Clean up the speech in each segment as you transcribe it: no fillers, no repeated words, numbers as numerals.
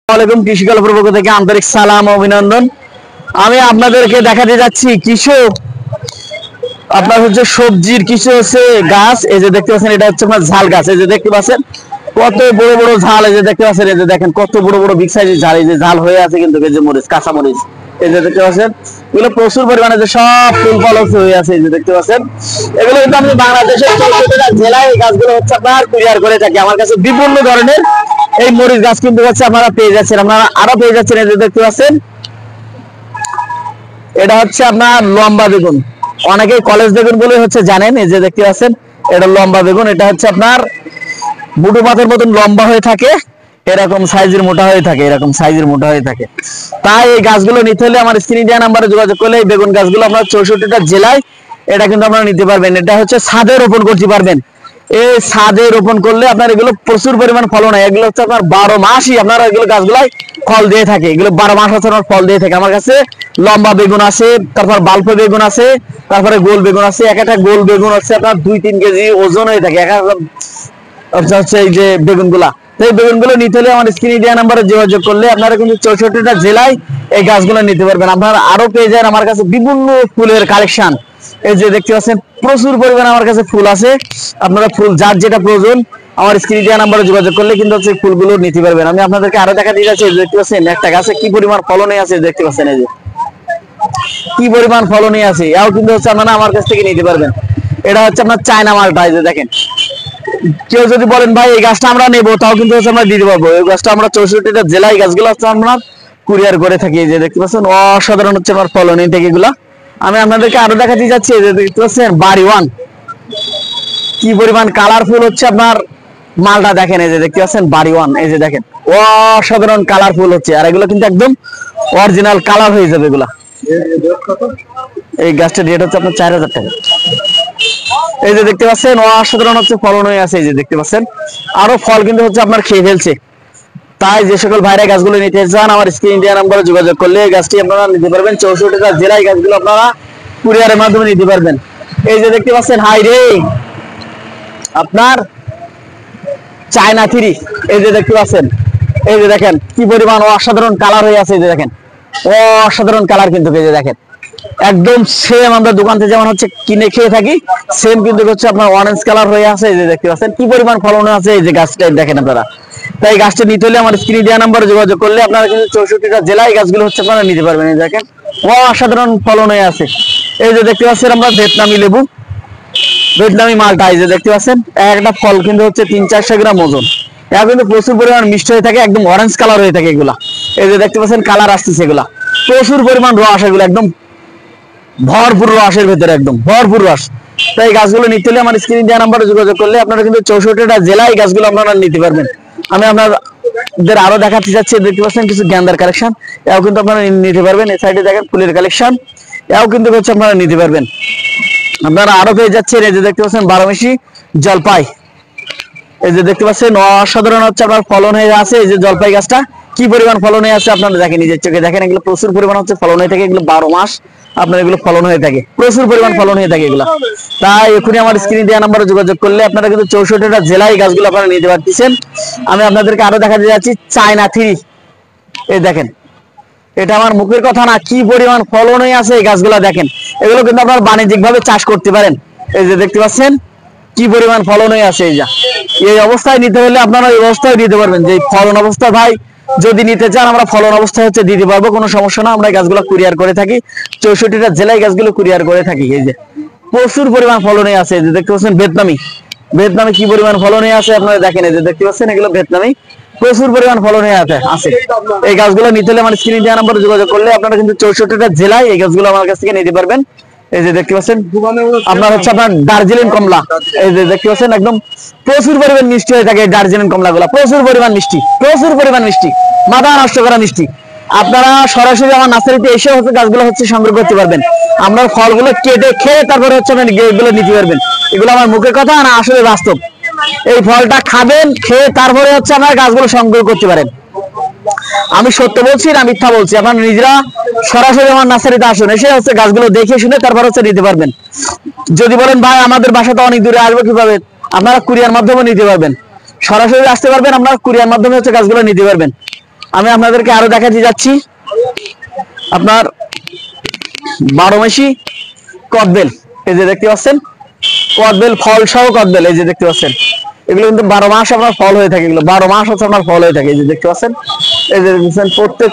ওয়ালাইকুম কৃষি গল্পের পক্ষ থেকে আন্তরিক সালাম অভিনন্দন। আমি আপনাদেরকে দেখাতে যাচ্ছি কিছু আপনার হচ্ছে সবজির কিছু হচ্ছে গাছ। এই যে দেখতে পাচ্ছেন, এটা হচ্ছে আপনার ঝাল গাছ। এই যে দেখতে পাচ্ছেন কত বড় বড় ঝাল। এই যে দেখতে পাচ্ছেন, এই যে দেখেন কত বড় বড় বিগ সাইজের ঝাল। এই যে ঝাল হয়ে আছে কিন্তু এই যে মরিচ, কাঁচা মরিচ। এই যে দেখতে পাচ্ছেন এগুলো প্রচুর পরিমাণে যে সব ফুল ফল হয়ে আছে। এই যে দেখতে পাচ্ছেন এগুলো কিন্তু আমি বাংলাদেশের 64টা জেলায় এই গাছগুলো হচ্ছে আপনার কুরিয়ার করে থাকি। আমার কাছে বিভিন্ন ধরনের এই মরিচ গাছ কিন্তু হচ্ছে আপনারা পেয়ে যাচ্ছেন, আপনারা আরো পেয়ে যাচ্ছেন। এই যে দেখতে পাচ্ছেন এটা হচ্ছে আপনার লম্বা বেগুন, অনেকে কলেজ বেগুন বলে হচ্ছে জানেন। এই যে দেখতে পাচ্ছেন এটা লম্বা বেগুন। এটা হচ্ছে আপনার বুটো পাথর মতন লম্বা হয়ে থাকে, এরকম সাইজের মোটা হয়ে থাকে, এরকম সাইজের মোটা হয়ে থাকে। তাই এই গাছগুলো নিতে হলে আমার স্ক্রিনে দেওয়া নাম্বারে যোগাযোগ করলে এই বেগুন গাছগুলো আপনার 64টা জেলায় এটা কিন্তু আপনারা নিতে পারবেন। এটা হচ্ছে ছাদে রোপণ করতে পারবেন। এই ছাদে রোপণ করলে আপনার এগুলো প্রচুর পরিমাণ ফলন হয়। এগুলো হচ্ছে আপনার 12 মাসই আপনারা এগুলো গাছগুলাই ফল দিয়ে থাকে। এগুলো 12 মাস হচ্ছে আপনার ফল দিয়ে থাকে। আমার কাছে লম্বা বেগুন আছে, তারপর বাল্প বেগুন আছে, তারপরে গোল বেগুন আছে। একটা গোল বেগুন হচ্ছে আপনার 2-3 কেজি ওজন হয়ে থাকে হচ্ছে এই যে বেগুনগুলা। এই বেগুনগুলো নিতে হলে আমার স্ক্রিনে দেওয়া নাম্বারে যোগাযোগ করলে আপনারা কিন্তু 64টা জেলায় এই গাছগুলো নিতে পারবেন। আপনারা আরো পেয়ে যান আমার কাছে বিভিন্ন ফুলের কালেকশন। এই যে দেখতে পাচ্ছেন প্রচুর পরিমাণে আমার কাছে ফুল আছে। আপনারা ফুল যার যেটা প্রয়োজন আমার স্ক্রিনে দেওয়া নাম্বারে যোগাযোগ করলে কিন্তু হচ্ছে ফুলগুলো নিতে পারবেন। আমি আপনাদেরকে আরো দেখা দিয়ে যাচ্ছি। দেখতে পাচ্ছেন একটা গাছে কি পরিমাণ ফলনে আছে, দেখতে পাচ্ছেন এই যে কি পরিমাণ ফলনে আছে। এও কিন্তু হচ্ছে আপনারা আমার কাছ থেকে নিতে পারবেন। এটা হচ্ছে আপনার চায়না মালটা। এই যে দেখেন, কেউ যদি বলেন ভাই এই গাছটা আমরা নেবো, তাও কিন্তু হচ্ছে আমরা দিতে পারবো। এই গাছটা আমরা 64টা জেলায় গাছগুলো হচ্ছে আমরা কুরিয়ার করে থাকি। এই যে দেখতে পাচ্ছেন অসাধারণ হচ্ছে আমার ফলন এই থেকে এগুলা। আমি আপনাদেরকে আরো দেখাতে যাচ্ছি। এই যে দেখতে পাচ্ছেন বাড়ি ওয়ান, কি পরিমাণ কালারফুল হচ্ছে আপনার মালটা দেখেন। এই যে দেখতে পাচ্ছেন বাড়ি ওয়ান। এই যে দেখেন অসাধারণ কালারফুল হচ্ছে, আর এগুলো কিন্তু একদম অরিজিনাল কালার হয়ে যাবে এগুলা। এই গাছটার রেট হচ্ছে আপনার 4000 টাকা। এই যে দেখতে পাচ্ছেন অসাধারণ হচ্ছে ফলন হয়ে আছে। এই যে দেখতে পাচ্ছেন আরো ফল কিন্তু হচ্ছে আপনার খেয়ে ফেলছে। তাই যে সকল ভাইরা গাছগুলো নিতে চান আমার স্ক্রিন দেওয়া নাম্বারে যোগাযোগ করলে এই গাছটি আপনারা নিতে পারবেন। 64টা জেলায় গাছগুলো আপনারা কুরিয়ারের মাধ্যমে নিতে পারবেন। এই যে দেখতে পাচ্ছেন হাই রে আপনার চায়না থ্রি। এই যে দেখতে পাচ্ছেন, এই যে দেখেন কি পরিমাণ অসাধারণ কালার হয়ে আছে। এই যে দেখেন অসাধারণ কালার কিন্তু। এই যে দেখেন একদম সেম আমরা দোকান থেকে যেমন হচ্ছে কিনে খেয়ে থাকি, সেম কিন্তু হচ্ছে আপনার অরেঞ্জ কালার হয়ে আছে। এই যে দেখতে পাচ্ছেন কি পরিমাণ ফলন আছে। এই যে গাছটা দেখেন আপনারা। তাই গাছটা নিতে হলে আমার স্ক্রিনে দেওয়া নাম্বারে যোগাযোগ করলে আপনারা কিন্তু 64টা জেলায় গাছগুলো হচ্ছে আপনারা নিতে পারবেন। এই দেখেন অসাধারণ ফলন হয়ে আছে। এই যে দেখতে পাচ্ছেন আমরা ভিয়েতনামি লেবু, ভিয়েতনামি মালটা। এই যে দেখতে পাচ্ছেন একটা ফল কিন্তু হচ্ছে 300-400 গ্রাম ওজন। এটা কিন্তু প্রচুর পরিমাণ মিষ্টি হয়ে থাকে, একদম অরেঞ্জ কালার হয়ে থাকে এগুলা। এই যে দেখতে পাচ্ছেন কালার আসতেছে এগুলা, প্রচুর পরিমাণ রস, এগুলো একদম ভরপুর রসের ভেতরে, একদম ভরপুর রস। তাই গাছগুলো নিতে হলে আমার স্ক্রিনে দেওয়া নাম্বারে যোগাযোগ করলে আপনারা কিন্তু 64টা জেলায় গাছগুলো আপনারা নিতে পারবেন। আমি আপনাদের আরো দেখাতে চাচ্ছি। দেখতে পাচ্ছেন কিছু গেন্দার কালেকশন, এও কিন্তু আপনারা নিতে পারবেন। এই সাইডে দেখেন ফুলের কালেকশন, এও কিন্তু হচ্ছে আপনারা নিতে পারবেন। আপনারা আরো পেয়ে যাচ্ছেন। এই যে দেখতে পাচ্ছেন 12 মাসি জলপাই। এই যে দেখতে পাচ্ছেন অসাধারণ হচ্ছে আপনার ফলন হয়ে আছে। এই যে জলপাই গাছটা কি পরিমাণ ফলন হয়ে আছে আপনারা দেখেন, নিজের চোখে দেখেন। এগুলো প্রচুর পরিমাণ হচ্ছে ফলন হয়ে থাকে। এগুলো 12 মাস আপনার এগুলো ফলন হয়ে থাকে, প্রচুর পরিমাণ ফলন হয়ে থাকে এগুলো। তাই এখনই আমার স্ক্রিনে দেওয়া নাম্বারে যোগাযোগ করলে আপনারা কিন্তু 64টা জেলায় গাছগুলো আপনারা নিতে পারতেছেন। আমি আপনাদেরকে আরো দেখাতে যাচ্ছি চায়না থ্রি। এই দেখেন, এটা আমার মুখের কথা না, কি পরিমাণ ফলন হয়ে আছে এই গাছগুলো দেখেন। এগুলো কিন্তু আপনারা বাণিজ্যিক ভাবে চাষ করতে পারেন। এই যে দেখতে পাচ্ছেন কি পরিমাণ ফলন হয়ে আছে। এই অবস্থায় নিতে হলে আপনারা এই অবস্থায় দিতে পারবেন। যে ফলন অবস্থা ভাই যদি নিতে চান আমরা ফলন অবস্থায় হচ্ছে দিতে পারবো, কোনো সমস্যা না। আমরা গাছগুলো কুরিয়ার করে থাকি, 64টা জেলায় গাছগুলো কুরিয়ার করে থাকি। এই যে প্রচুর পরিমাণ ফলন হয়ে আছে। এই যে দেখতে পাচ্ছেন ভিয়েতনামি, ভিয়েতনামি কি পরিমাণ ফলন হয়ে আছে আপনারা দেখেন। এই যে দেখতে পাচ্ছেন এগুলো ভিয়েতনামি, প্রচুর পরিমাণ ফলন হয়ে আছে। এই গাছগুলো নিতে হলে আমার স্ক্রিনে দেওয়া নাম্বারে যোগাযোগ করলে আপনারা কিন্তু 64টা জেলায় এই গাছগুলো আমার কাছ থেকে নিতে পারবেন। এই যে দেখতে পাচ্ছেন আপনার হচ্ছে আপনার দার্জিলিং কমলা। এই যে দেখতে পাচ্ছেন একদম প্রচুর পরিমাণ মিষ্টি হয়ে থাকে দার্জিলিং কমলা গুলা, প্রচুর পরিমাণ মিষ্টি, প্রচুর পরিমাণ মিষ্টি, মাথা নষ্ট করা মিষ্টি। আপনারা সরাসরি আমার নার্সারিতে এসে হচ্ছে গাছগুলো হচ্ছে সংগ্রহ করতে পারবেন। আমরা ফলগুলো কেটে খেয়ে তারপরে হচ্ছে এগুলো নিতে পারবেন। এগুলো আমার মুখের কথা না, আসলে বাস্তব। এই ফলটা খাবেন, খেয়ে তারপরে হচ্ছে আপনারা গাছগুলো সংগ্রহ করতে পারেন। আমি সত্য বলছি না মিথ্যা বলছি, আপনারা নিজেরা সরাসরি আমার নার্সারিতে আসুন, এসে হচ্ছে গাছগুলো দেখে শুনে তারপর হচ্ছে নিতে পারবেন। যদি বলেন ভাই আমাদের বাসা তো অনেক দূরে, আসবো কিভাবে, আপনারা কুরিয়ার মাধ্যমে নিতে পারবেন। সরাসরি আসতে পারবেন, আপনারা কুরিয়ার মাধ্যমে হচ্ছে গাছগুলো নিতে পারবেন। আমি আপনাদেরকে আরো দেখাতে যাচ্ছি আপনার 12 মাসি কদবেল। এই যে দেখতে পাচ্ছেন কদবেল ফল সহ কদবেল, এই যে দেখতে পাচ্ছেন এগুলো কিন্তু 12 মাস আপনার ফল হয়ে থাকে, এগুলো 12 মাস হচ্ছে আপনার ফল হয়ে থাকে। এই যে দেখতে পাচ্ছেন, এই যে দেখছেন প্রত্যেক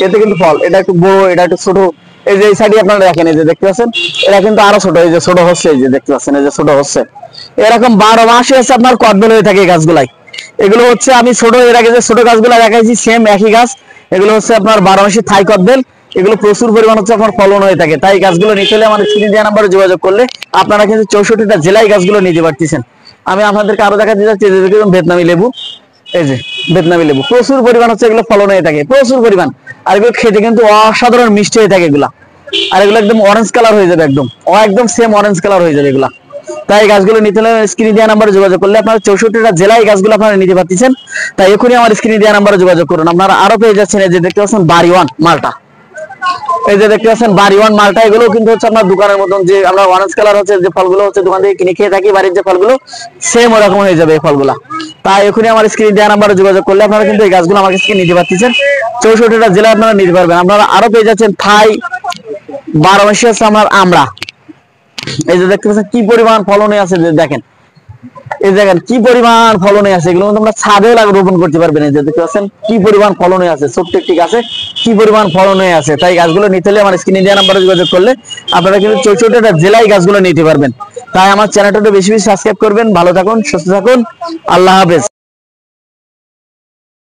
এতে কিন্তু ফল, এটা একটু বড় এটা একটু ছোট। এই যে এই সাইডে আপনারা দেখেন, এই যে দেখতে পাচ্ছেন এটা কিন্তু আরো ছোট, এই যে ছোট হচ্ছে, এই যে দেখতে পাচ্ছেন এই যে ছোট হচ্ছে। এরকম 12 মাসে হচ্ছে আপনার কদবেল হয়ে থাকে এই গাছগুলাই। এগুলো হচ্ছে আমি ছোট এর আগে যে ছোট গাছগুলো দেখাইছি সেম একই গাছ, এগুলো হচ্ছে আপনার 12 মাসি থাই কদবেল। এগুলো প্রচুর পরিমাণ হচ্ছে আপনার ফলন হয়ে থাকে। তাই গাছগুলো নিতে হলে আমাদের স্ক্রিনে দেওয়া নাম্বারে যোগাযোগ করলে আপনারা কিন্তু 64টা জেলায় গাছগুলো নিতে পারতেছেন। আমি আপনাদেরকে আরো দেখাতে যাচ্ছি, যে দেখুন ভিয়েতনামি লেবু, এই যে ভিয়েতনামি লেবু প্রচুর পরিমাণ হচ্ছে এগুলো ফলন হয়ে থাকে, প্রচুর পরিমাণ। আর এগুলো খেতে কিন্তু অসাধারণ মিষ্টি হয়ে থাকে এগুলা। আর এগুলো একদম অরেঞ্জ কালার হয়ে যাবে, একদম সেম অরেঞ্জ কালার হয়ে যাবে এগুলা। তাই গাছগুলো নিতে হলে স্ক্রিনে দেওয়া নাম্বারে যোগাযোগ করলে আপনারা 64টা জেলায় গাছগুলো আপনারা নিতে পারতেছেন। তাই এখনই আমার স্ক্রিনে দেওয়া নাম্বারে যোগাযোগ করুন। আপনারা আরো পেয়ে যাচ্ছেন, এই যে দেখতে পাচ্ছেন বাড়িওয়ান মালটা, এই যে দেখতে পাচ্ছেন বাড়িওয়ান মালটা। এগুলো কিন্তু হচ্ছে আপনার দোকানের মতন, যে আমরা অরেঞ্জ কালার হচ্ছে যে ফলগুলো হচ্ছে দোকান থেকে কিনে খেয়ে থাকি, বাড়ির যে ফলগুলো সেম ওরকম হয়ে যাবে এই ফলগুলা। তাই এখনই আমার স্ক্রিনে দেওয়া নাম্বারে যোগাযোগ করলে আপনারা কিন্তু এই গাছগুলো আমার কাছ থেকে নিতে পারতেছেন। 64টা জেলায় আপনারা নিতে পারবেন। আপনারা আরো পেয়ে যাচ্ছেন থাই 12 মাসি হচ্ছে আমার আমরা। এই যে দেখতে পাচ্ছেন কি পরিমাণ ফলনে আছে, যে দেখেন এই দেখেন কি পরিমাণ ফলনে আছে। এগুলো তোমরা ছাদেও রোপণ করতে পারবেন। এই যে দেখতে পাচ্ছেন কি পরিমাণ ফলনে আছে, ছোট্ট একটি গাছে কি পরিমাণ ফলনে আছে। তাই গাছগুলো নিতে হলে আমার স্ক্রিনে দেওয়া নাম্বারে যোগাযোগ করলে আপনারা কিন্তু 64টা জেলায় গাছগুলো নিতে পারবেন। তাই আমার চ্যানেলটা বেশি বেশি সাবস্ক্রাইব করবেন। ভালো থাকুন, সুস্থ থাকুন, আল্লাহ হাফেজ।